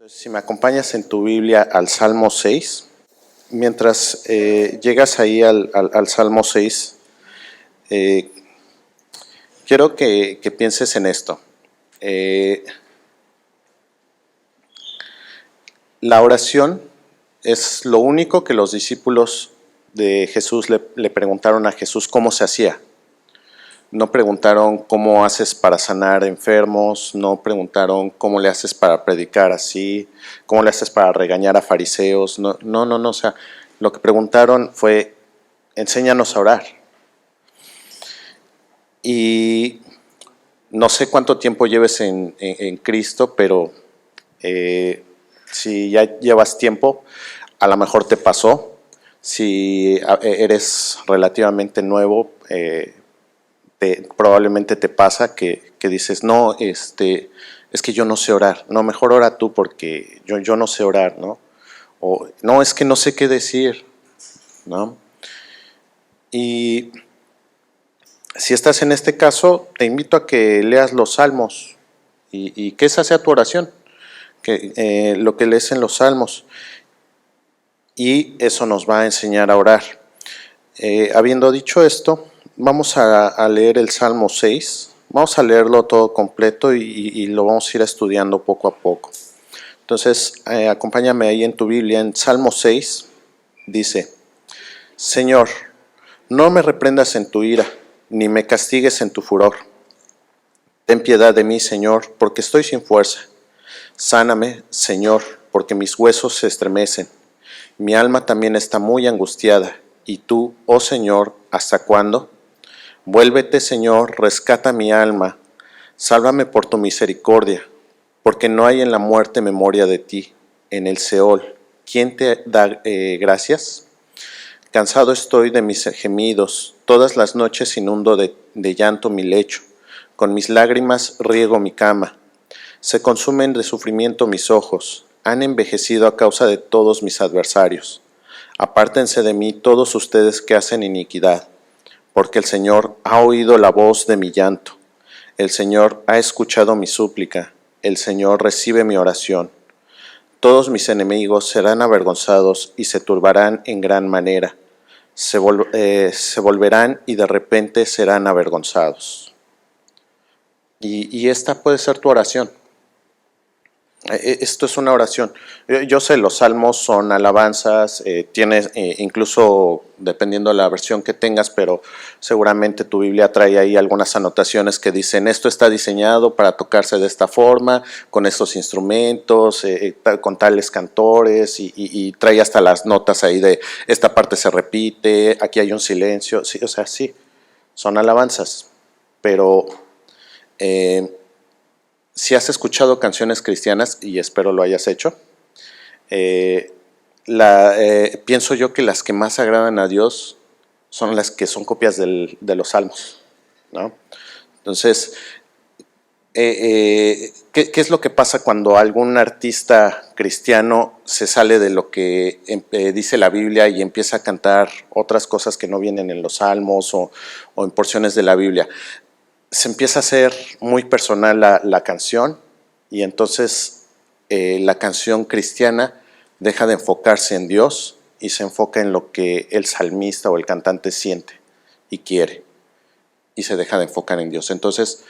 Si me acompañas en tu Biblia al Salmo 6, mientras llegas ahí al Salmo 6, eh, quiero que pienses en esto. La oración es lo único que los discípulos de Jesús le preguntaron a Jesús cómo se hacía. No preguntaron cómo haces para sanar enfermos, no preguntaron cómo le haces para predicar así, cómo le haces para regañar a fariseos, no, o sea, lo que preguntaron fue, enséñanos a orar. Y no sé cuánto tiempo lleves en Cristo, pero si ya llevas tiempo, a lo mejor te pasó. Si eres relativamente nuevo, probablemente te pasa que dices, no, es que yo no sé orar, no, mejor ora tú porque yo no sé orar, ¿no? O no, es que no sé qué decir, ¿no? Y si estás en este caso, te invito a que leas los salmos y que esa sea tu oración, que lo que lees en los salmos, y eso nos va a enseñar a orar. Habiendo dicho esto, vamos a leer el Salmo 6. Vamos a leerlo todo completo y lo vamos a ir estudiando poco a poco. Entonces, acompáñame ahí en tu Biblia, en Salmo 6, dice: Señor, no me reprendas en tu ira, ni me castigues en tu furor. Ten piedad de mí, Señor, porque estoy sin fuerza. Sáname, Señor, porque mis huesos se estremecen. Mi alma también está muy angustiada. ¿Y tú, oh Señor, hasta cuándo? Vuélvete, Señor, rescata mi alma. Sálvame por tu misericordia, porque no hay en la muerte memoria de ti. En el Seol, ¿quién te da gracias? Cansado estoy de mis gemidos. Todas las noches inundo de llanto mi lecho. Con mis lágrimas riego mi cama. Se consumen de sufrimiento mis ojos. Han envejecido a causa de todos mis adversarios. Apártense de mí todos ustedes que hacen iniquidad, porque el Señor ha oído la voz de mi llanto. El Señor ha escuchado mi súplica. El Señor recibe mi oración. Todos mis enemigos serán avergonzados y se turbarán en gran manera. Se volverán y de repente serán avergonzados. Y esta puede ser tu oración. Esto es una oración. Yo sé, los salmos son alabanzas, tienes incluso dependiendo de la versión que tengas, pero seguramente tu Biblia trae ahí algunas anotaciones que dicen esto está diseñado para tocarse de esta forma, con estos instrumentos, con tales cantores, y trae hasta las notas ahí de esta parte se repite, aquí hay un silencio, sí, o sea, sí, son alabanzas, pero si has escuchado canciones cristianas, y espero lo hayas hecho, pienso yo que las que más agradan a Dios son las que son copias de los salmos, ¿no? Entonces, ¿qué es lo que pasa cuando algún artista cristiano se sale de lo que dice la Biblia y empieza a cantar otras cosas que no vienen en los salmos o en porciones de la Biblia? Se empieza a hacer muy personal la canción, y entonces la canción cristiana deja de enfocarse en Dios y se enfoca en lo que el salmista o el cantante siente y quiere, y se deja de enfocar en Dios. Entonces,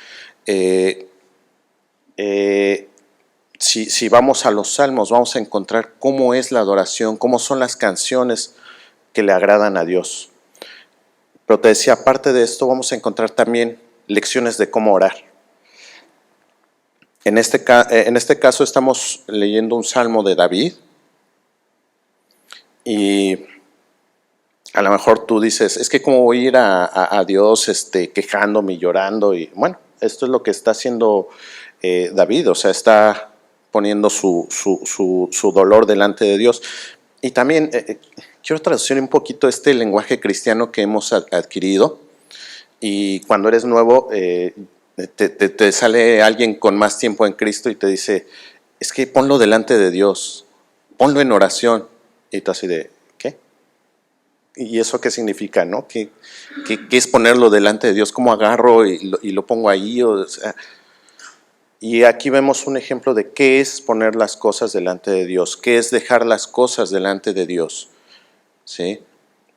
si vamos a los salmos, vamos a encontrar cómo es la adoración, cómo son las canciones que le agradan a Dios. Pero te decía, aparte de esto, vamos a encontrar también lecciones de cómo orar. En este caso estamos leyendo un salmo de David, y a lo mejor tú dices, es que cómo voy a ir a Dios quejándome y llorando, y bueno, esto es lo que está haciendo David, o sea, está poniendo su dolor delante de Dios. Y también quiero traducir un poquito este lenguaje cristiano que hemos adquirido, y cuando eres nuevo te sale alguien con más tiempo en Cristo y te dice, es que ponlo delante de Dios, ponlo en oración, y tú así de, ¿qué? ¿Y eso qué significa, no? ¿Qué es ponerlo delante de Dios? ¿Cómo agarro y lo pongo ahí? O sea, Y aquí vemos un ejemplo de qué es poner las cosas delante de Dios, qué es dejar las cosas delante de Dios, ¿sí?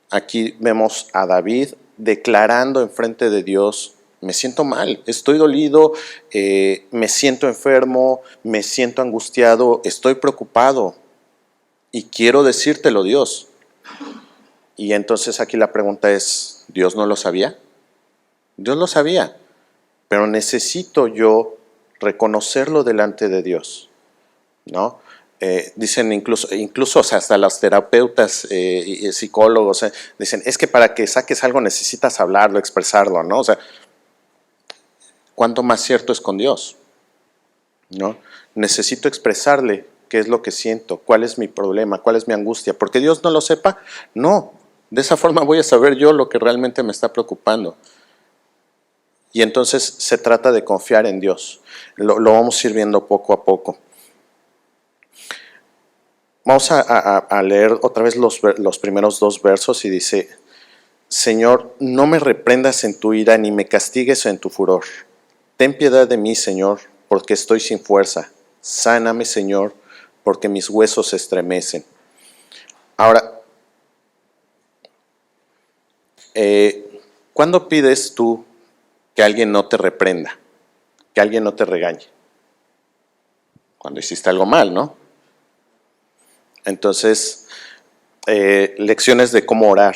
Aquí vemos a David declarando enfrente de Dios: me siento mal, estoy dolido, me siento enfermo, me siento angustiado, estoy preocupado y quiero decírtelo, Dios. Y entonces aquí la pregunta es, ¿Dios no lo sabía? Dios lo sabía, pero necesito yo reconocerlo delante de Dios, ¿no? Dicen incluso o sea, hasta los terapeutas y psicólogos dicen, es que para que saques algo necesitas hablarlo, expresarlo, ¿no? O sea, ¿cuánto más cierto es con Dios? ¿No? Necesito expresarle qué es lo que siento, cuál es mi problema, cuál es mi angustia. ¿Porque Dios no lo sepa? No, de esa forma voy a saber yo lo que realmente me está preocupando. Y entonces se trata de confiar en Dios. Lo vamos a ir viendo poco a poco. Vamos a leer otra vez los primeros 2 versos y dice: Señor, no me reprendas en tu ira ni me castigues en tu furor. Ten piedad de mí, Señor, porque estoy sin fuerza. Sáname, Señor, porque mis huesos se estremecen. Ahora, ¿cuándo pides tú que alguien no te reprenda, que alguien no te regañe? Cuando hiciste algo mal, ¿no? Entonces, lecciones de cómo orar.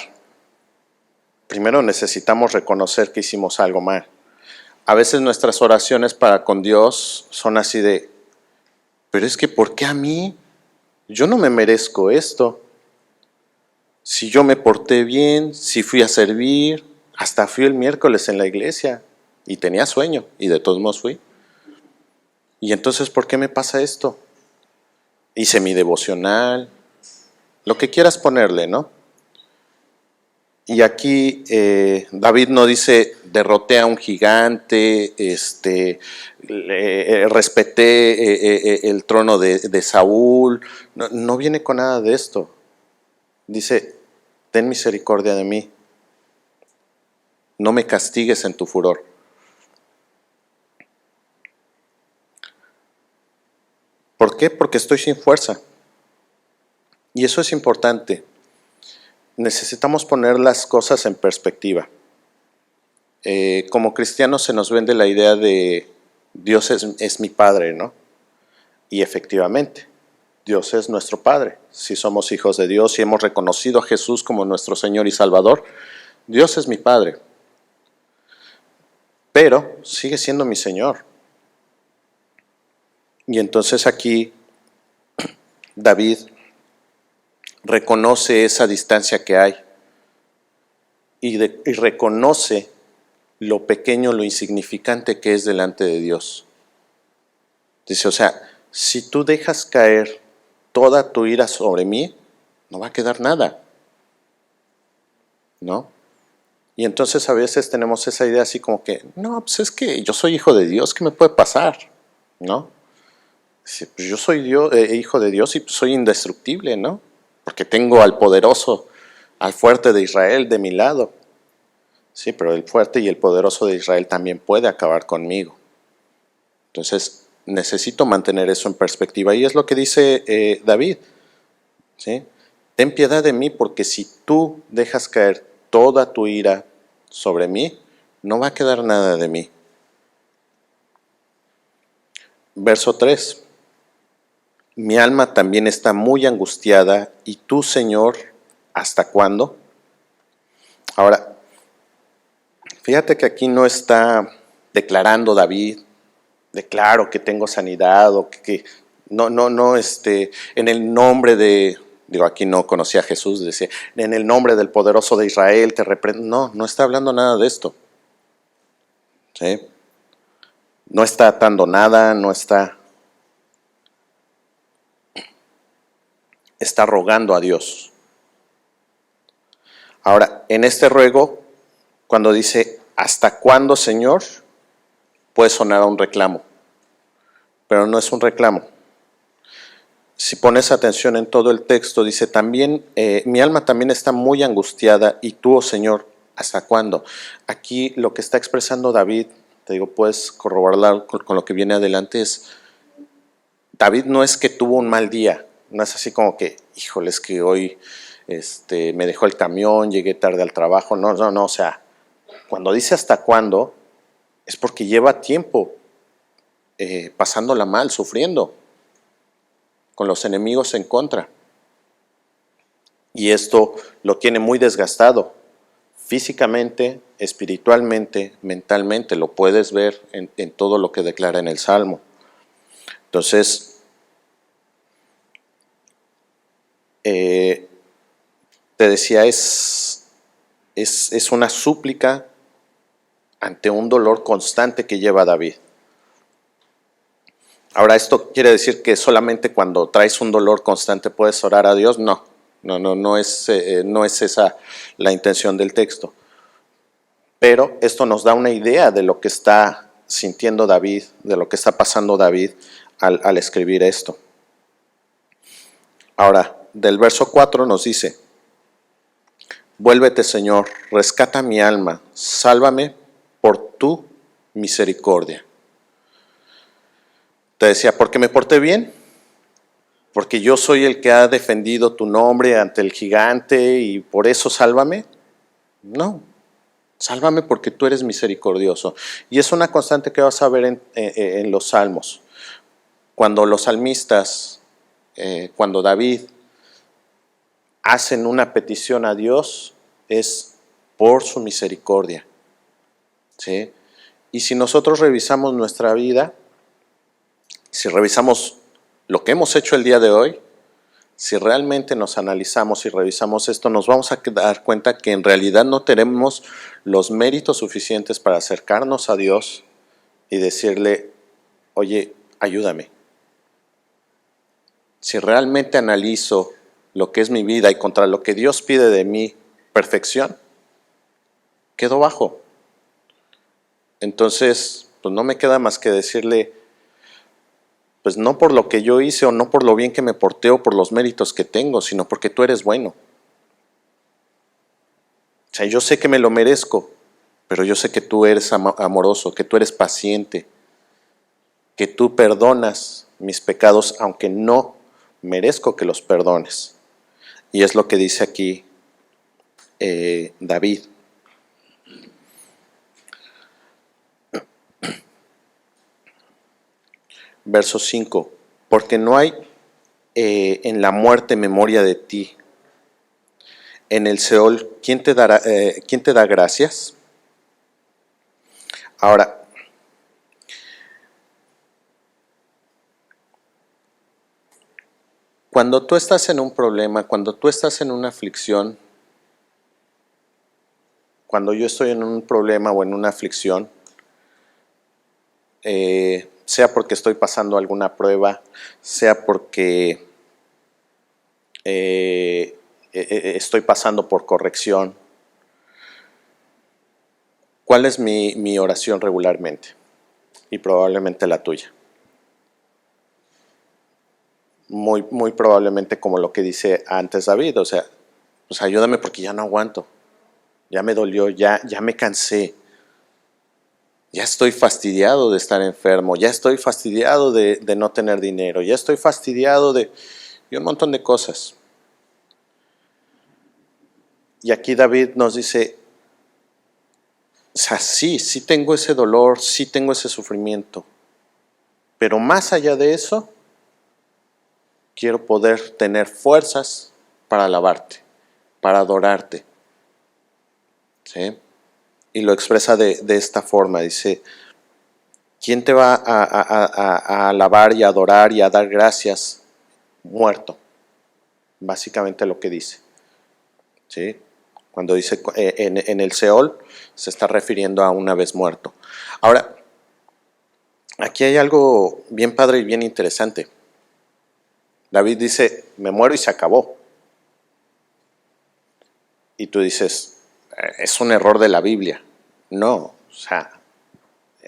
Primero necesitamos reconocer que hicimos algo mal. A veces nuestras oraciones para con Dios son así de, pero es que ¿por qué a mí? Yo no me merezco esto. Si yo me porté bien, si fui a servir, hasta fui el miércoles en la iglesia y tenía sueño y de todos modos fui. Y entonces, ¿por qué me pasa esto? Hice mi devocional, lo que quieras ponerle, ¿no? Y aquí David no dice, derroté a un gigante, respeté el trono de Saúl, no viene con nada de esto. Dice, ten misericordia de mí, no me castigues en tu furor. ¿Por qué? Porque estoy sin fuerza. Y eso es importante. Necesitamos poner las cosas en perspectiva. Como cristianos se nos vende la idea de Dios es mi Padre, ¿no? Y efectivamente, Dios es nuestro Padre. Si somos hijos de Dios y hemos reconocido a Jesús como nuestro Señor y Salvador, Dios es mi Padre. Pero sigue siendo mi Señor. Y entonces aquí David reconoce esa distancia que hay y reconoce lo pequeño, lo insignificante que es delante de Dios. Dice, o sea, si tú dejas caer toda tu ira sobre mí, no va a quedar nada, ¿no? Y entonces a veces tenemos esa idea así como que, no, pues es que yo soy hijo de Dios, ¿qué me puede pasar? ¿No? Dice, pues yo soy hijo de Dios y soy indestructible, ¿no? Porque tengo al poderoso, al fuerte de Israel de mi lado. Sí, pero el fuerte y el poderoso de Israel también puede acabar conmigo. Entonces, necesito mantener eso en perspectiva. Y es lo que dice David, ¿sí? Ten piedad de mí, porque si tú dejas caer toda tu ira sobre mí, no va a quedar nada de mí. Verso 3. Mi alma también está muy angustiada, y tú, Señor, ¿hasta cuándo? Ahora, fíjate que aquí no está declarando David, declaro que tengo sanidad, o que no, en el nombre de, digo, aquí no conocía a Jesús, decía, en el nombre del poderoso de Israel te reprendo. No, no está hablando nada de esto. ¿Sí? No está atando nada, no está rogando a Dios. Ahora, en este ruego, cuando dice, ¿hasta cuándo, Señor?, puede sonar a un reclamo, pero no es un reclamo. Si pones atención en todo el texto, dice también, mi alma también está muy angustiada, y tú, oh Señor, ¿hasta cuándo? Aquí lo que está expresando David te digo, puedes corroborarla con lo que viene adelante, David no es que tuvo un mal día, no es así como que, híjole, es que hoy me dejó el camión, llegué tarde al trabajo, no, o sea, cuando dice hasta cuándo, es porque lleva tiempo pasándola mal, sufriendo, con los enemigos en contra. Y esto lo tiene muy desgastado, físicamente, espiritualmente, mentalmente, lo puedes ver en todo lo que declara en el Salmo. Entonces, te decía, es una súplica ante un dolor constante que lleva David. Ahora, ¿esto quiere decir que solamente cuando traes un dolor constante puedes orar a Dios? No es esa la intención del texto. Pero esto nos da una idea de lo que está sintiendo David, de lo que está pasando David al escribir esto. Ahora, del verso 4 nos dice: vuélvete, Señor, rescata mi alma, sálvame por tu misericordia. Te decía, ¿por qué me porté bien? Porque yo soy el que ha defendido tu nombre ante el gigante y por eso sálvame. No, sálvame porque tú eres misericordioso. Y es una constante que vas a ver en los salmos. Cuando los salmistas, cuando David hacen una petición a Dios, es por su misericordia. ¿Sí? Y si nosotros revisamos nuestra vida, si revisamos lo que hemos hecho el día de hoy, si realmente nos analizamos y revisamos esto, nos vamos a dar cuenta que en realidad no tenemos los méritos suficientes para acercarnos a Dios y decirle, oye, ayúdame. Si realmente analizo lo que es mi vida y contra lo que Dios pide de mí, perfección, quedo bajo. Entonces, pues no me queda más que decirle, pues no por lo que yo hice o no por lo bien que me porté o por los méritos que tengo, sino porque tú eres bueno. O sea, yo sé que me lo merezco, pero yo sé que tú eres amoroso, que tú eres paciente, que tú perdonas mis pecados aunque no merezco que los perdones. Y es lo que dice aquí David. Verso 5. Porque no hay en la muerte memoria de ti. En el Seol, ¿quién te da gracias? Ahora, cuando tú estás en un problema, cuando tú estás en una aflicción, cuando yo estoy en un problema o en una aflicción, sea porque estoy pasando alguna prueba, sea porque estoy pasando por corrección, ¿cuál es mi oración regularmente? Y probablemente la tuya. Muy probablemente como lo que dice antes David, o sea, pues ayúdame porque ya no aguanto, ya me dolió, ya me cansé, ya estoy fastidiado de estar enfermo, ya estoy fastidiado de no tener dinero, ya estoy fastidiado de un montón de cosas. Y aquí David nos dice, o sea, sí tengo ese dolor, sí tengo ese sufrimiento, pero más allá de eso, quiero poder tener fuerzas para alabarte, para adorarte. ¿Sí? Y lo expresa de esta forma, dice, ¿quién te va a alabar y a adorar y a dar gracias muerto? Básicamente lo que dice. ¿Sí? Cuando dice en el Seol, se está refiriendo a una vez muerto. Ahora, aquí hay algo bien padre y bien interesante. David dice, me muero y se acabó. Y tú dices, es un error de la Biblia. No, o sea,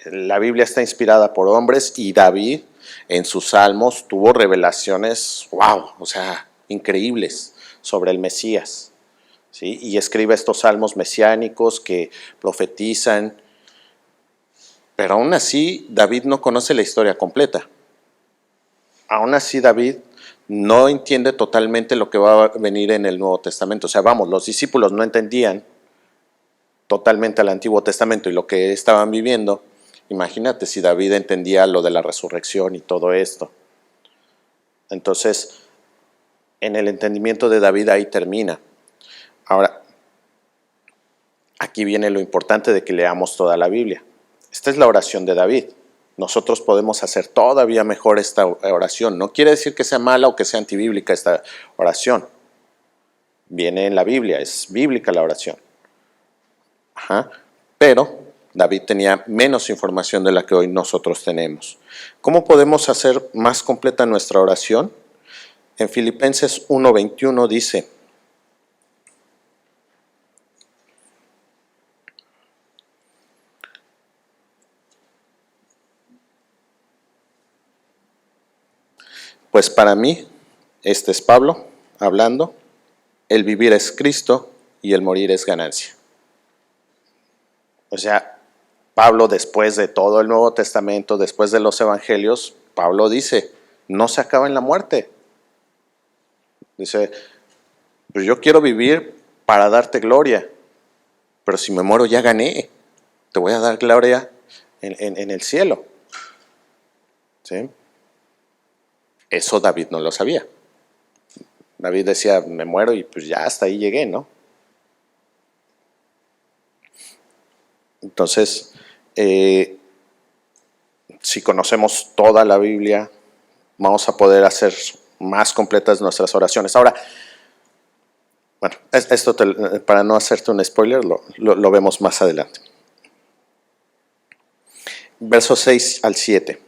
la Biblia está inspirada por hombres y David en sus salmos tuvo revelaciones, wow, o sea, increíbles sobre el Mesías. ¿Sí? Y escribe estos salmos mesiánicos que profetizan, Pero aún así, David no conoce la historia completa. Aún así, David no entiende totalmente lo que va a venir en el Nuevo Testamento. O sea, vamos, los discípulos no entendían totalmente el Antiguo Testamento y lo que estaban viviendo. Imagínate si David entendía lo de la resurrección y todo esto. Entonces, en el entendimiento de David ahí termina. Ahora, aquí viene lo importante de que leamos toda la Biblia. Esta es la oración de David. Nosotros podemos hacer todavía mejor esta oración. No quiere decir que sea mala o que sea antibíblica esta oración. Viene en la Biblia, es bíblica la oración. Ajá. Pero David tenía menos información de la que hoy nosotros tenemos. ¿Cómo podemos hacer más completa nuestra oración? En Filipenses 1:21 dice: pues para mí, este es Pablo hablando, el vivir es Cristo y el morir es ganancia. O sea, Pablo, después de todo el Nuevo Testamento, después de los Evangelios, Pablo dice, no se acaba en la muerte. Dice, pues yo quiero vivir para darte gloria, pero si me muero ya gané, te voy a dar gloria en el cielo. ¿Sí? Eso David no lo sabía. David decía, me muero y pues ya hasta ahí llegué, ¿no? Entonces, si conocemos toda la Biblia, vamos a poder hacer más completas nuestras oraciones. Ahora, bueno, esto para no hacerte un spoiler, lo vemos más adelante. Versos 6 al 7.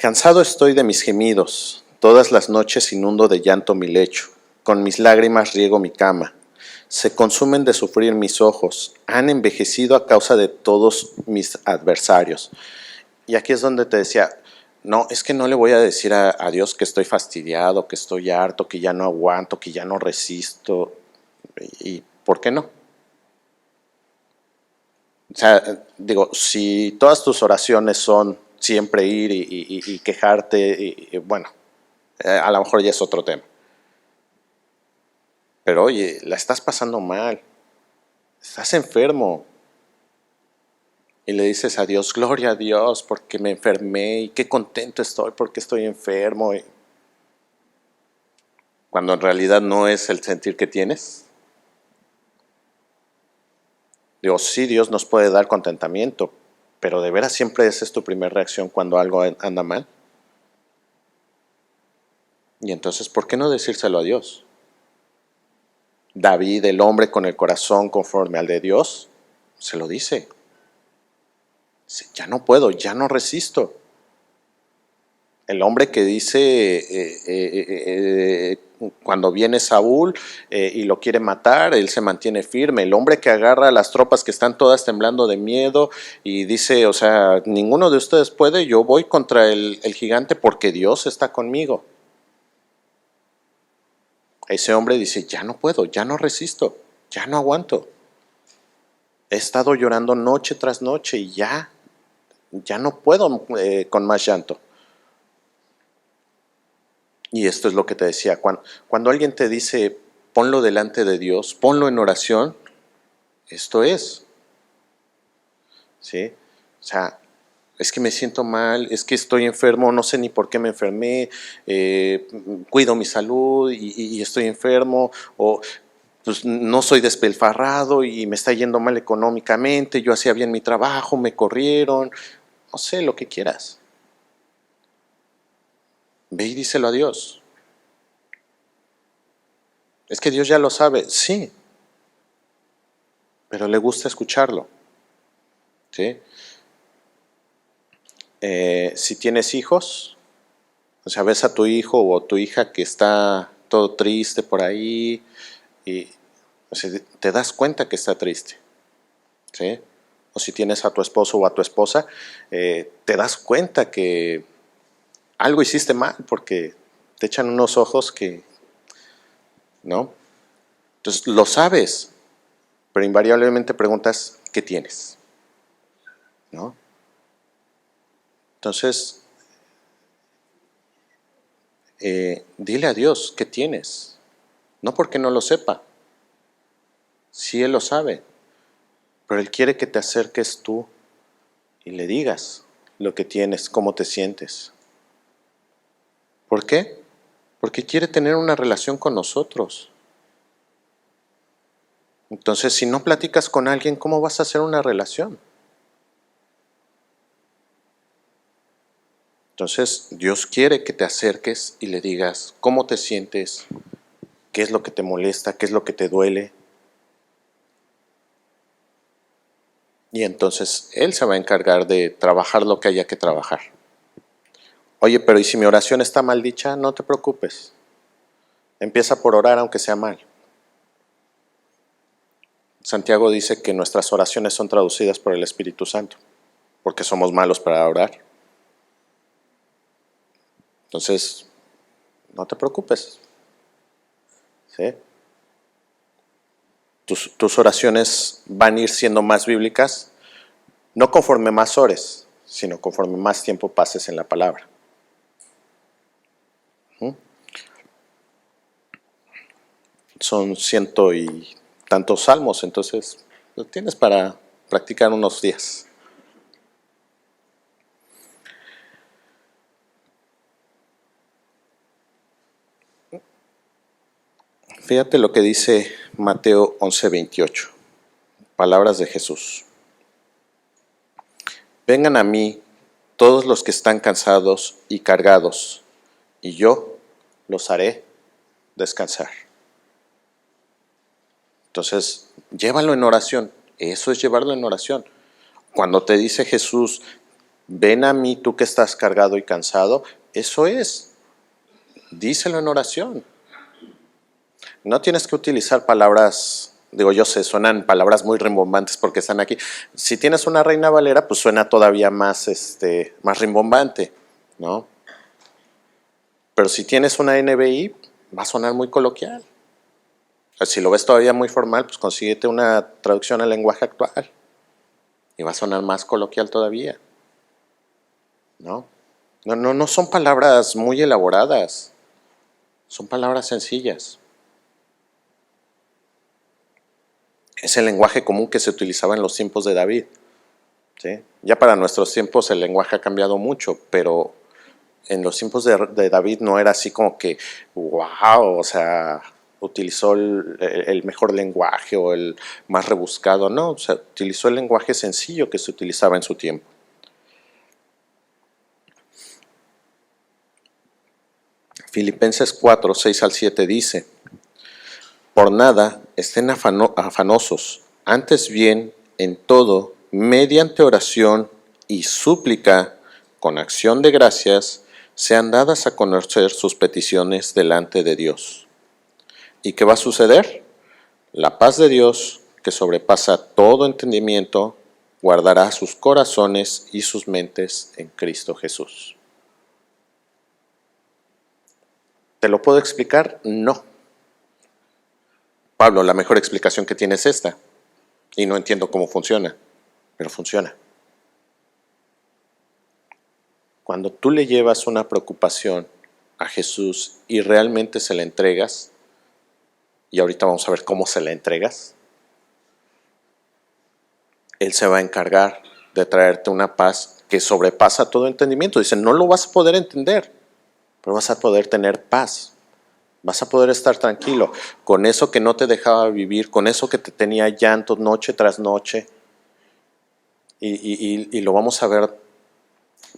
Cansado estoy de mis gemidos, todas las noches inundo de llanto mi lecho, con mis lágrimas riego mi cama. Se consumen de sufrir mis ojos, han envejecido a causa de todos mis adversarios. Y aquí es donde te decía, no, es que no le voy a decir a Dios que estoy fastidiado, que estoy harto, que ya no aguanto, que ya no resisto. ¿Y por qué no? O sea, digo, si todas tus oraciones son siempre ir y quejarte, bueno, a lo mejor ya es otro tema. Pero oye, la estás pasando mal, estás enfermo. Y le dices a Dios, gloria a Dios porque me enfermé y qué contento estoy porque estoy enfermo. Cuando en realidad no es el sentir que tienes. Digo, sí, Dios nos puede dar contentamiento, pero ¿de veras siempre esa es tu primera reacción cuando algo anda mal? Y entonces, ¿por qué no decírselo a Dios? David, el hombre con el corazón conforme al de Dios, se lo dice. Ya no puedo, ya no resisto. El hombre que dice, cuando viene Saúl y lo quiere matar, él se mantiene firme. El hombre que agarra a las tropas que están todas temblando de miedo y dice, o sea, ninguno de ustedes puede, yo voy contra el gigante porque Dios está conmigo. Ese hombre dice, ya no puedo, ya no resisto, ya no aguanto. He estado llorando noche tras noche y ya no puedo con más llanto. Y esto es lo que te decía, cuando alguien te dice, ponlo delante de Dios, ponlo en oración, esto es. ¿Sí? O sea, es que me siento mal, es que estoy enfermo, no sé ni por qué me enfermé, cuido mi salud y estoy enfermo, o pues no soy despilfarrado y me está yendo mal económicamente, yo hacía bien mi trabajo, me corrieron, no sé, lo que quieras. Ve y díselo a Dios. Es que Dios ya lo sabe, sí, pero le gusta escucharlo. ¿Sí? Si tienes hijos, o sea, ves a tu hijo o tu hija que está todo triste por ahí y o sea, te das cuenta que está triste. ¿Sí? O si tienes a tu esposo o a tu esposa, te das cuenta que algo hiciste mal porque te echan unos ojos que, ¿no? Entonces lo sabes, pero invariablemente preguntas, ¿qué tienes? ¿no? Entonces, dile a Dios qué tienes, no porque no lo sepa, sí Él lo sabe, pero Él quiere que te acerques tú y le digas lo que tienes, cómo te sientes. ¿Por qué? Porque quiere tener una relación con nosotros. Entonces, si no platicas con alguien, ¿cómo vas a hacer una relación? Entonces, Dios quiere que te acerques y le digas cómo te sientes, qué es lo que te molesta, qué es lo que te duele. Y entonces Él se va a encargar de trabajar lo que haya que trabajar. Oye, pero ¿y si mi oración está mal dicha? No te preocupes. Empieza por orar aunque sea mal. Santiago dice que nuestras oraciones son traducidas por el Espíritu Santo, porque somos malos para orar. Entonces, no te preocupes. ¿Sí? Tus oraciones van a ir siendo más bíblicas, no conforme más ores, sino conforme más tiempo pases en la palabra. Son 100 y tantos salmos, entonces lo tienes para practicar unos días. Fíjate lo que dice Mateo 11:28, palabras de Jesús. Vengan a mí todos los que están cansados y cargados, y yo los haré descansar. Entonces, llévalo en oración. Eso es llevarlo en oración. Cuando te dice Jesús, ven a mí tú que estás cargado y cansado, eso es. Díselo en oración. No tienes que utilizar palabras, digo yo sé, suenan palabras muy rimbombantes porque están aquí. Si tienes una Reina Valera, pues suena todavía más, más rimbombante, ¿no? Pero si tienes una NBI, va a sonar muy coloquial. Si lo ves todavía muy formal, pues consíguete una traducción al lenguaje actual y va a sonar más coloquial todavía, ¿no? No son palabras muy elaboradas, son palabras sencillas. Es el lenguaje común que se utilizaba en los tiempos de David, ¿sí? Ya para nuestros tiempos el lenguaje ha cambiado mucho, pero en los tiempos de David no era así como que, wow, o sea, utilizó el mejor lenguaje o el más rebuscado, no, o sea, utilizó el lenguaje sencillo que se utilizaba en su tiempo. Filipenses 4, 6 al 7 dice, por nada estén afanosos, antes bien, en todo, mediante oración y súplica, con acción de gracias, sean dadas a conocer sus peticiones delante de Dios. ¿Y qué va a suceder? La paz de Dios, que sobrepasa todo entendimiento, guardará sus corazones y sus mentes en Cristo Jesús. ¿Te lo puedo explicar? No. Pablo, la mejor explicación que tiene es esta. Y no entiendo cómo funciona, pero funciona. Cuando tú le llevas una preocupación a Jesús y realmente se la entregas, y ahorita vamos a ver cómo se la entregas, Él se va a encargar de traerte una paz que sobrepasa todo entendimiento. Dice, no lo vas a poder entender, pero vas a poder tener paz. Vas a poder estar tranquilo con eso que no te dejaba vivir, con eso que te tenía llanto noche tras noche. Y lo vamos a ver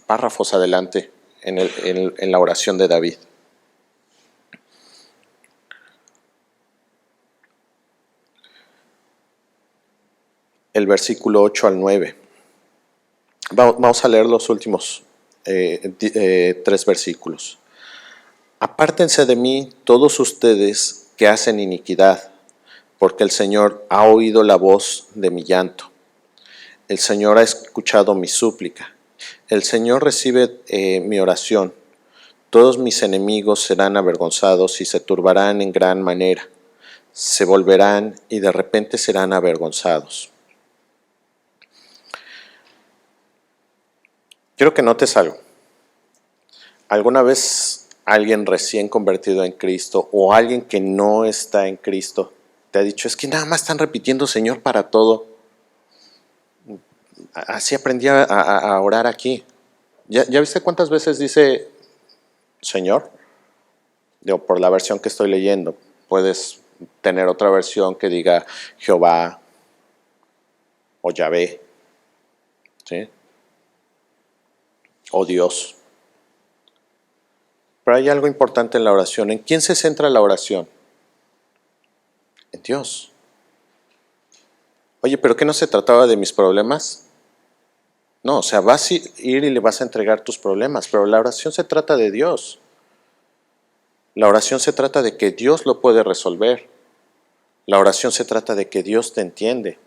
párrafos adelante en la oración de David. El versículo 8 al 9. Vamos a leer los últimos 3 versículos. Apártense de mí todos ustedes que hacen iniquidad, porque el Señor ha oído la voz de mi llanto. El Señor ha escuchado mi súplica. El Señor recibe mi oración. Todos mis enemigos serán avergonzados y se turbarán en gran manera. Se volverán y de repente serán avergonzados. Quiero que notes algo. ¿Alguna vez alguien recién convertido en Cristo o alguien que no está en Cristo te ha dicho, es que nada más están repitiendo Señor para todo? Así aprendí a orar aquí. ¿Ya viste cuántas veces dice Señor? Digo, por la versión que estoy leyendo. Puedes tener otra versión que diga Jehová o Yahvé, ¿sí? O Dios. Pero hay algo importante en la oración. ¿En quién se centra la oración? En Dios. Oye, ¿pero qué no se trataba de mis problemas? No, o sea, vas a ir y le vas a entregar tus problemas, pero la oración se trata de Dios. La oración se trata de que Dios lo puede resolver. La oración se trata de que Dios te entiende.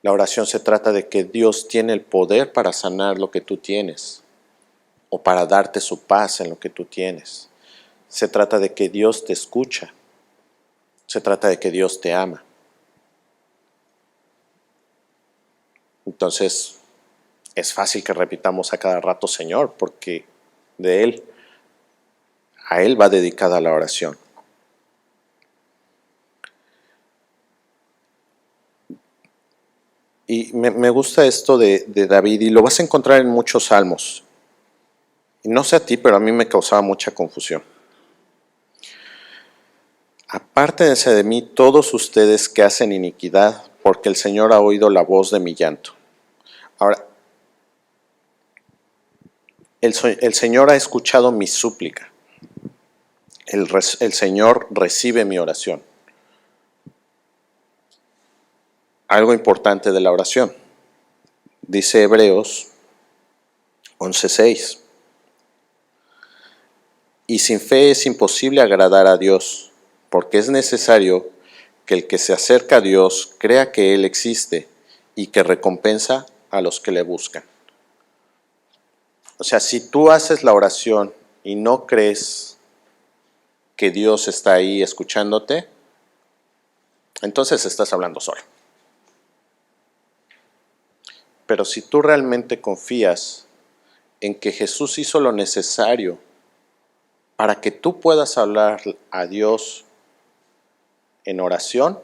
La oración se trata de que Dios tiene el poder para sanar lo que tú tienes o para darte su paz en lo que tú tienes. Se trata de que Dios te escucha. Se trata de que Dios te ama. Entonces, es fácil que repitamos a cada rato Señor, porque de Él, a Él va dedicada la oración. Y me gusta esto de David, y lo vas a encontrar en muchos salmos. Y no sé a ti, pero a mí me causaba mucha confusión. Apártense de mí todos ustedes que hacen iniquidad, porque el Señor ha oído la voz de mi llanto. Ahora, el Señor ha escuchado mi súplica. El Señor recibe mi oración. Algo importante de la oración. Dice Hebreos 11:6. Y sin fe es imposible agradar a Dios, porque es necesario que el que se acerca a Dios crea que Él existe y que recompensa a los que le buscan. O sea, si tú haces la oración y no crees que Dios está ahí escuchándote, entonces estás hablando solo. Pero si tú realmente confías en que Jesús hizo lo necesario para que tú puedas hablar a Dios en oración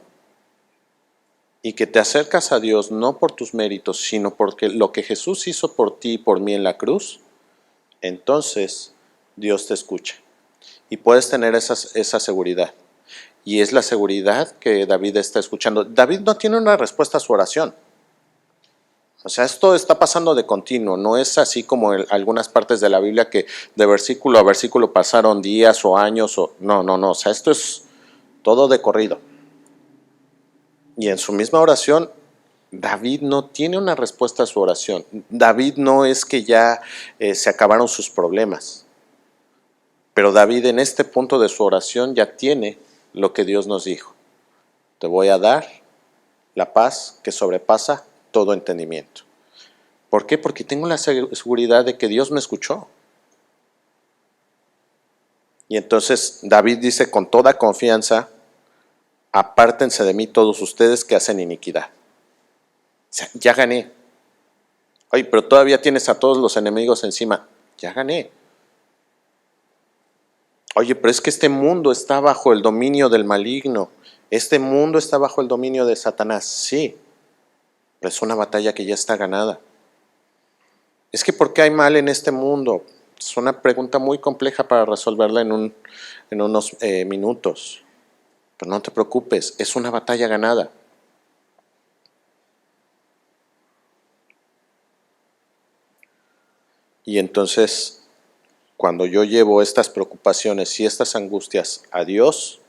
y que te acercas a Dios no por tus méritos, sino porque lo que Jesús hizo por ti y por mí en la cruz, entonces Dios te escucha y puedes tener esa seguridad. Y es la seguridad que David está escuchando. David no tiene una respuesta a su oración. O sea, esto está pasando de continuo, no es así como en algunas partes de la Biblia que de versículo a versículo pasaron días o años. No, o sea, esto es todo de corrido. Y en su misma oración, David no tiene una respuesta a su oración. David no es que ya se acabaron sus problemas, pero David en este punto de su oración ya tiene lo que Dios nos dijo. Te voy a dar la paz que sobrepasa todo entendimiento. ¿Por qué? Porque tengo la seguridad de que Dios me escuchó. Y entonces David dice con toda confianza, apártense de mí todos ustedes que hacen iniquidad. O sea, ya gané. Oye, pero todavía tienes a todos los enemigos encima. Ya gané. Oye, pero es que este mundo está bajo el dominio del maligno. Este mundo está bajo el dominio de Satanás. Sí, pero es una batalla que ya está ganada. Es que ¿por qué hay mal en este mundo? Es una pregunta muy compleja para resolverla en unos minutos. Pero no te preocupes, es una batalla ganada. Y entonces, cuando yo llevo estas preocupaciones y estas angustias a Dios,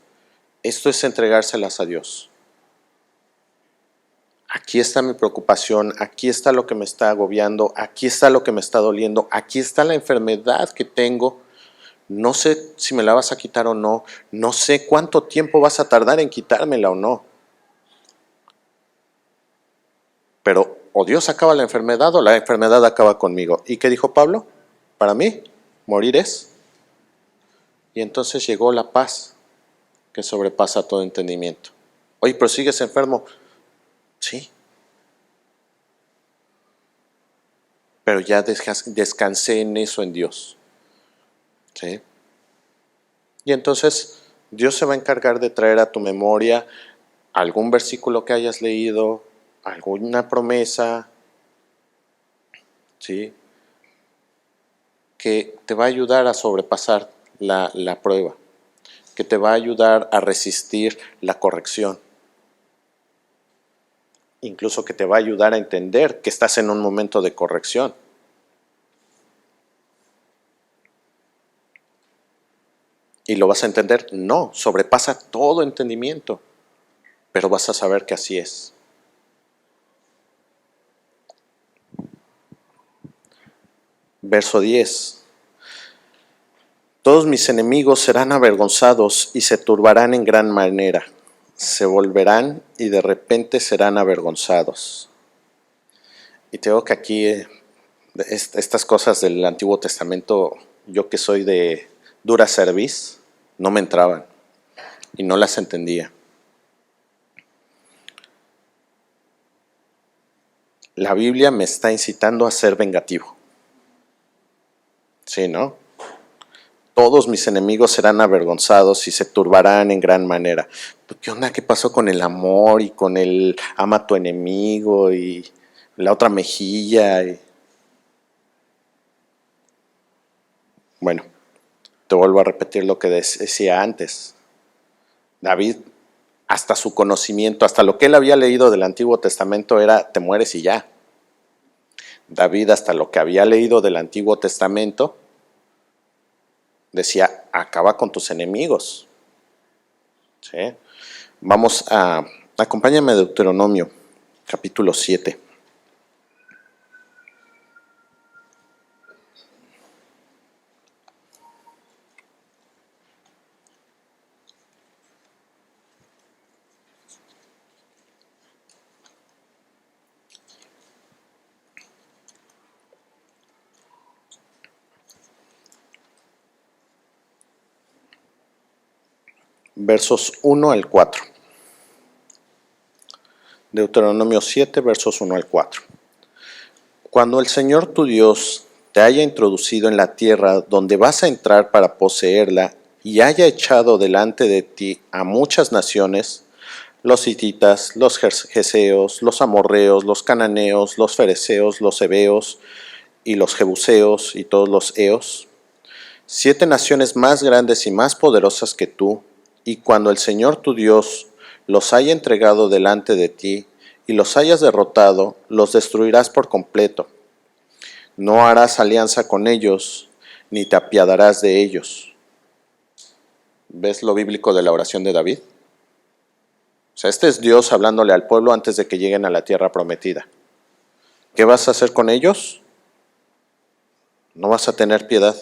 esto es entregárselas a Dios. Aquí está mi preocupación, aquí está lo que me está agobiando, aquí está lo que me está doliendo, aquí está la enfermedad que tengo. No sé si me la vas a quitar o no, no sé cuánto tiempo vas a tardar en quitármela o no. Pero o Dios acaba la enfermedad o la enfermedad acaba conmigo. ¿Y qué dijo Pablo? Para mí, morir es. Y entonces llegó la paz que sobrepasa todo entendimiento. Oye, pero sigues enfermo. Sí. pero ya descansé en eso, en Dios. ¿Sí? Y entonces Dios se va a encargar de traer a tu memoria algún versículo que hayas leído, alguna promesa, ¿sí?, que te va a ayudar a sobrepasar la prueba, que te va a ayudar a resistir la corrección, incluso que te va a ayudar a entender que estás en un momento de corrección. ¿Y lo vas a entender? No, sobrepasa todo entendimiento, pero vas a saber que así es. Verso 10. Todos mis enemigos serán avergonzados y se turbarán en gran manera. Se volverán y de repente serán avergonzados. Y tengo que aquí, estas cosas del Antiguo Testamento, yo que soy de dura cerviz, no me entraban y no las entendía. La Biblia me está incitando a ser vengativo. Sí, ¿no? Todos mis enemigos serán avergonzados y se turbarán en gran manera. ¿Qué onda? ¿Qué pasó con el amor y con el ama a tu enemigo y la otra mejilla? Bueno, te vuelvo a repetir lo que decía antes. David, hasta su conocimiento, hasta lo que él había leído del Antiguo Testamento era te mueres y ya. David, hasta lo que había leído del Antiguo Testamento, decía, acaba con tus enemigos. ¿Sí? Vamos a, acompáñame a Deuteronomio, capítulo 7. Versos 1 al 4. Deuteronomio 7, versos 1 al 4. Cuando el Señor tu Dios te haya introducido en la tierra donde vas a entrar para poseerla y haya echado delante de ti a muchas naciones, los hititas, los jeseos, los amorreos, los cananeos, los fereceos, los heveos y los jebuseos y todos los eos, 7 naciones más grandes y más poderosas que tú, y cuando el Señor tu Dios los haya entregado delante de ti y los hayas derrotado, los destruirás por completo. No harás alianza con ellos, ni te apiadarás de ellos. ¿Ves lo bíblico de la oración de David? O sea, este es Dios hablándole al pueblo antes de que lleguen a la tierra prometida. ¿Qué vas a hacer con ellos? No vas a tener piedad.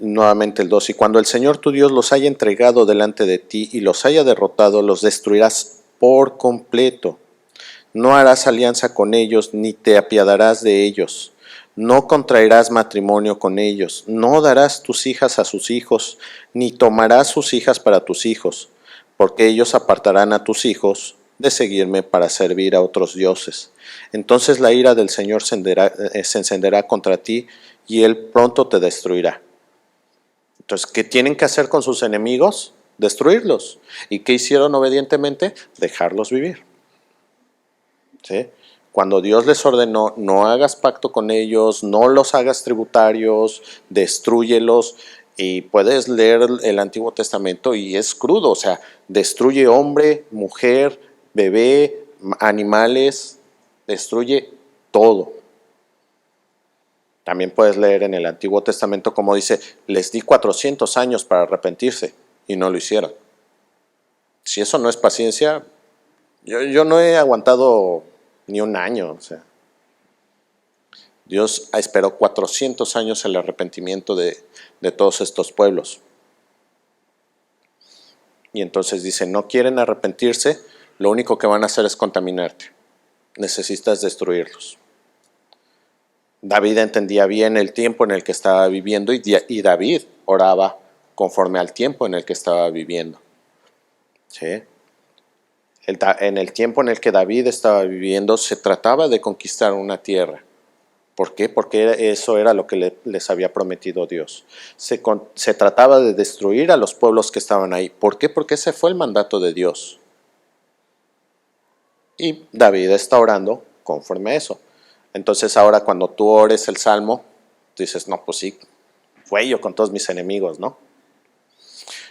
Nuevamente el 2, y cuando el Señor tu Dios los haya entregado delante de ti y los haya derrotado, los destruirás por completo. No harás alianza con ellos, ni te apiadarás de ellos. No contraerás matrimonio con ellos, no darás tus hijas a sus hijos, ni tomarás sus hijas para tus hijos, porque ellos apartarán a tus hijos de seguirme para servir a otros dioses. Entonces la ira del Señor se encenderá contra ti, y Él pronto te destruirá. Entonces, ¿qué tienen que hacer con sus enemigos? Destruirlos. ¿Y qué hicieron obedientemente? Dejarlos vivir. ¿Sí? Cuando Dios les ordenó, no hagas pacto con ellos, no los hagas tributarios, destrúyelos. Y puedes leer el Antiguo Testamento y es crudo, o sea, destruye hombre, mujer, bebé, animales, destruye todo. También puedes leer en el Antiguo Testamento como dice, les di 400 años para arrepentirse y no lo hicieron. Si eso no es paciencia, yo no he aguantado ni un año. O sea, Dios esperó 400 años el arrepentimiento de todos estos pueblos. Y entonces dice, no quieren arrepentirse, lo único que van a hacer es contaminarte. Necesitas destruirlos. David entendía bien el tiempo en el que estaba viviendo y David oraba conforme al tiempo en el que estaba viviendo. ¿Sí? En el tiempo en el que David estaba viviendo se trataba de conquistar una tierra. ¿Por qué? Porque eso era lo que les había prometido Dios. Se trataba de destruir a los pueblos que estaban ahí. ¿Por qué? Porque ese fue el mandato de Dios. Y David está orando conforme a eso. Entonces ahora cuando tú ores el Salmo, dices, no, pues sí, fue yo con todos mis enemigos, ¿no?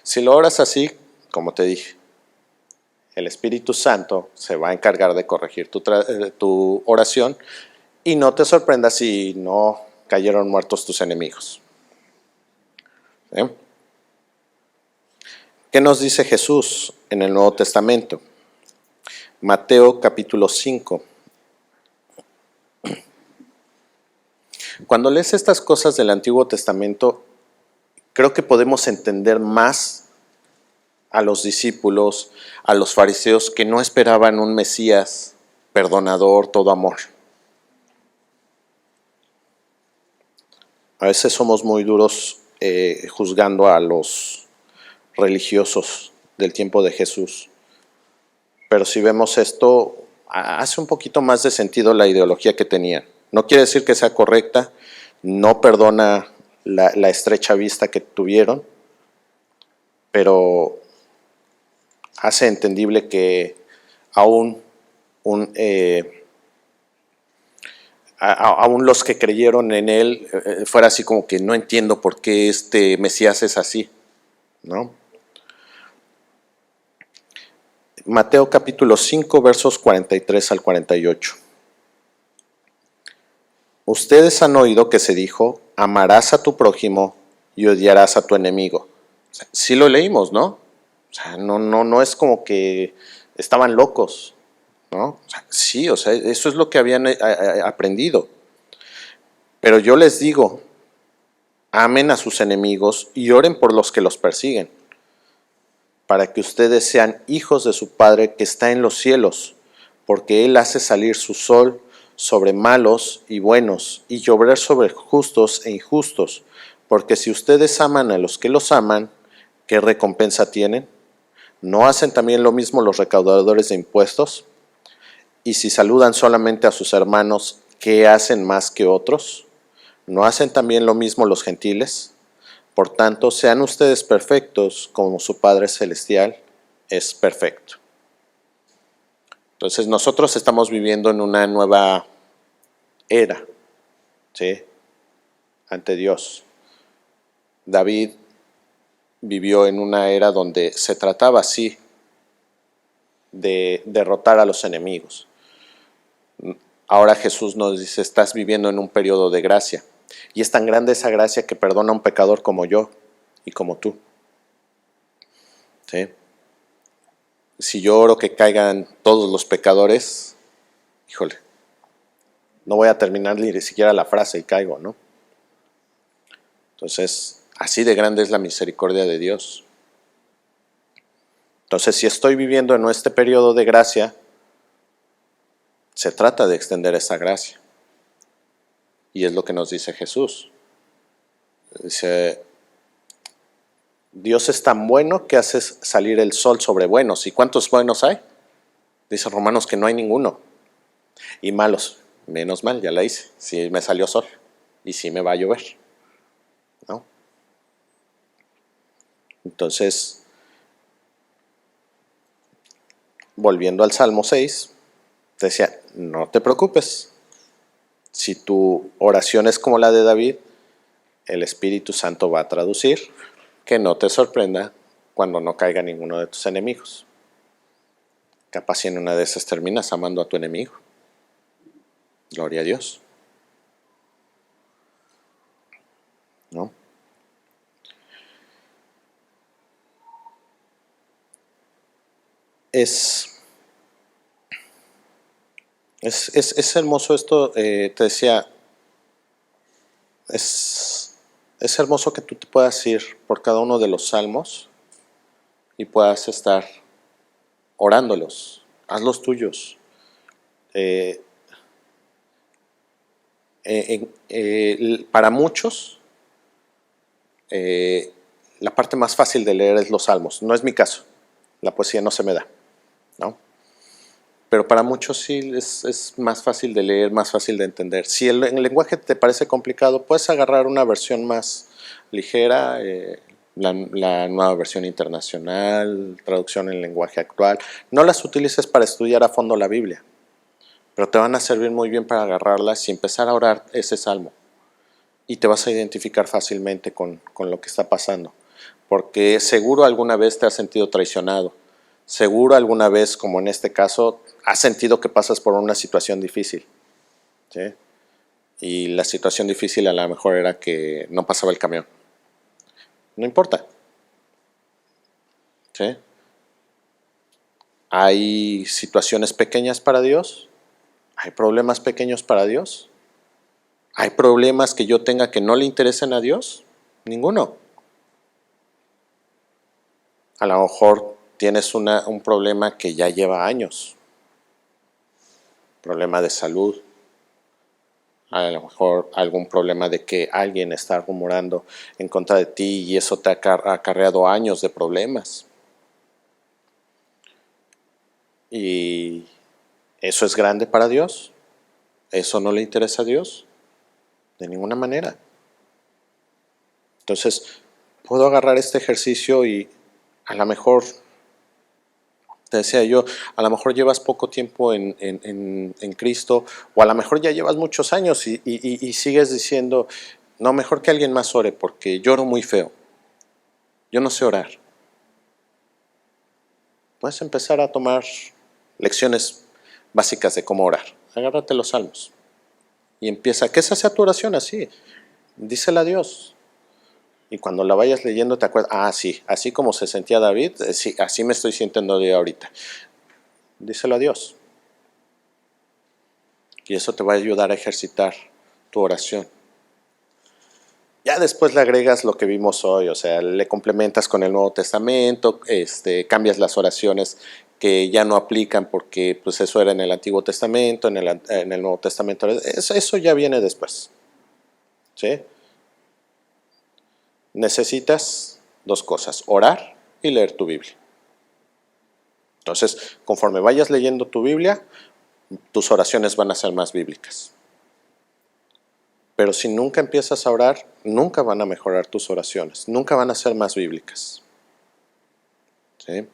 Si lo oras así, como te dije, el Espíritu Santo se va a encargar de corregir tu oración y no te sorprendas si no cayeron muertos tus enemigos. ¿Sí? ¿Qué nos dice Jesús en el Nuevo Testamento? Mateo capítulo 5. Cuando lees estas cosas del Antiguo Testamento, creo que podemos entender más a los discípulos, a los fariseos que no esperaban un Mesías perdonador, todo amor. A veces somos muy duros juzgando a los religiosos del tiempo de Jesús. Pero si vemos esto, hace un poquito más de sentido la ideología que tenían. No quiere decir que sea correcta, no perdona la estrecha vista que tuvieron, pero hace entendible que aún los que creyeron en él fuera así como que no entiendo por qué este Mesías es así, ¿no? Mateo capítulo 5 versos 43 al 48. Ustedes han oído que se dijo, amarás a tu prójimo y odiarás a tu enemigo. O sea, sí lo leímos, ¿no? O sea, no es como que estaban locos, ¿no? O sea, sí, o sea, eso es lo que habían aprendido. Pero yo les digo, amen a sus enemigos y oren por los que los persiguen, para que ustedes sean hijos de su Padre que está en los cielos, porque Él hace salir su sol sobre malos y buenos, y llover sobre justos e injustos, porque si ustedes aman a los que los aman, ¿qué recompensa tienen? ¿No hacen también lo mismo los recaudadores de impuestos? Y si saludan solamente a sus hermanos, ¿qué hacen más que otros? ¿No hacen también lo mismo los gentiles? Por tanto, sean ustedes perfectos como su Padre Celestial es perfecto. Entonces nosotros estamos viviendo en una nueva era, ¿sí? Ante Dios. David vivió en una era donde se trataba así de derrotar a los enemigos. Ahora Jesús nos dice, estás viviendo en un periodo de gracia. Y es tan grande esa gracia que perdona a un pecador como yo y como tú. ¿Sí? Si yo oro que caigan todos los pecadores, híjole, no voy a terminar ni siquiera la frase y caigo, ¿no? Entonces, así de grande es la misericordia de Dios. Entonces, si estoy viviendo en este periodo de gracia, se trata de extender esa gracia. Y es lo que nos dice Jesús. Dice, Dios es tan bueno que hace salir el sol sobre buenos. ¿Y cuántos buenos hay? Dice Romanos que no hay ninguno. Y malos, menos mal, ya la hice. Sí me salió sol y sí me va a llover, ¿no? Entonces, volviendo al Salmo 6, decía, no te preocupes. Si tu oración es como la de David, el Espíritu Santo va a traducir, que no te sorprenda cuando no caiga ninguno de tus enemigos. Capaz si en una de esas terminas amando a tu enemigo. Gloria a Dios. ¿No? Es hermoso esto, te decía, es hermoso que tú te puedas ir por cada uno de los salmos y puedas estar orándolos, hazlos tuyos. Para muchos, la parte más fácil de leer es los salmos. No es mi caso, la poesía no se me da, ¿no? pero para muchos sí es más fácil de leer, más fácil de entender. Si el lenguaje te parece complicado, puedes agarrar una versión más ligera, la nueva versión internacional, traducción en lenguaje actual. No las utilices para estudiar a fondo la Biblia, pero te van a servir muy bien para agarrarlas y empezar a orar ese salmo. Y te vas a identificar fácilmente con lo que está pasando, porque seguro alguna vez te has sentido traicionado. Seguro alguna vez, como en este caso, has sentido que pasas por una situación difícil, ¿sí? Y la situación difícil a lo mejor era que no pasaba el camión. No importa, ¿sí? Hay situaciones pequeñas para Dios, hay problemas pequeños para Dios, hay problemas que yo tenga que no le interesen a Dios, ninguno. A lo mejor tienes un problema que ya lleva años, problema de salud, a lo mejor algún problema de que alguien está rumorando en contra de ti y eso te ha acarreado años de problemas. ¿Y eso es grande para Dios? ¿Eso no le interesa a Dios? De ninguna manera. Entonces, puedo agarrar este ejercicio y a lo mejor, te decía yo, a lo mejor llevas poco tiempo en Cristo, o a lo mejor ya llevas muchos años y sigues diciendo, no, mejor que alguien más ore porque lloro muy feo. Yo no sé orar. Puedes empezar a tomar lecciones básicas de cómo orar. Agárrate los salmos y empieza, que esa sea tu oración así. Dísela a Dios. Y cuando la vayas leyendo te acuerdas, sí, así como se sentía David, sí, así me estoy sintiendo yo ahorita. Díselo a Dios. Y eso te va a ayudar a ejercitar tu oración. Ya después le agregas lo que vimos hoy, o sea, le complementas con el Nuevo Testamento, cambias las oraciones que ya no aplican porque pues eso era en el Antiguo Testamento, en el Nuevo Testamento, eso ya viene después, ¿sí? Necesitas dos cosas, orar y leer tu Biblia. Entonces, conforme vayas leyendo tu Biblia, tus oraciones van a ser más bíblicas. Pero si nunca empiezas a orar, nunca van a mejorar tus oraciones, nunca van a ser más bíblicas. ¿Sí?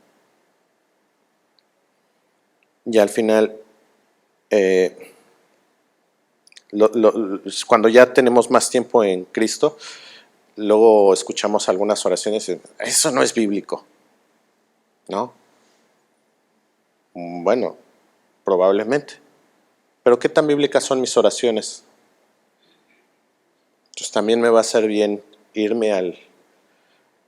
Y al final, cuando ya tenemos más tiempo en Cristo, luego escuchamos algunas oraciones y eso no es bíblico, ¿no? Bueno, probablemente. Pero ¿qué tan bíblicas son mis oraciones? Entonces también me va a hacer bien irme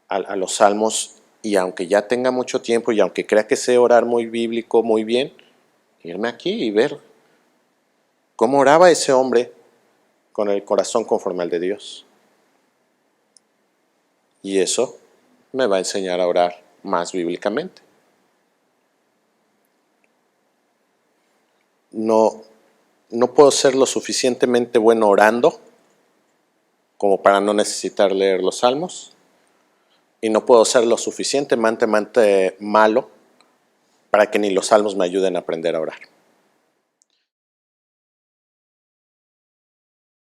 a los salmos y aunque ya tenga mucho tiempo y aunque crea que sé orar muy bíblico, muy bien, irme aquí y ver cómo oraba ese hombre con el corazón conforme al de Dios. Y eso me va a enseñar a orar más bíblicamente. No puedo ser lo suficientemente bueno orando como para no necesitar leer los salmos, y no puedo ser lo suficientemente malo para que ni los salmos me ayuden a aprender a orar.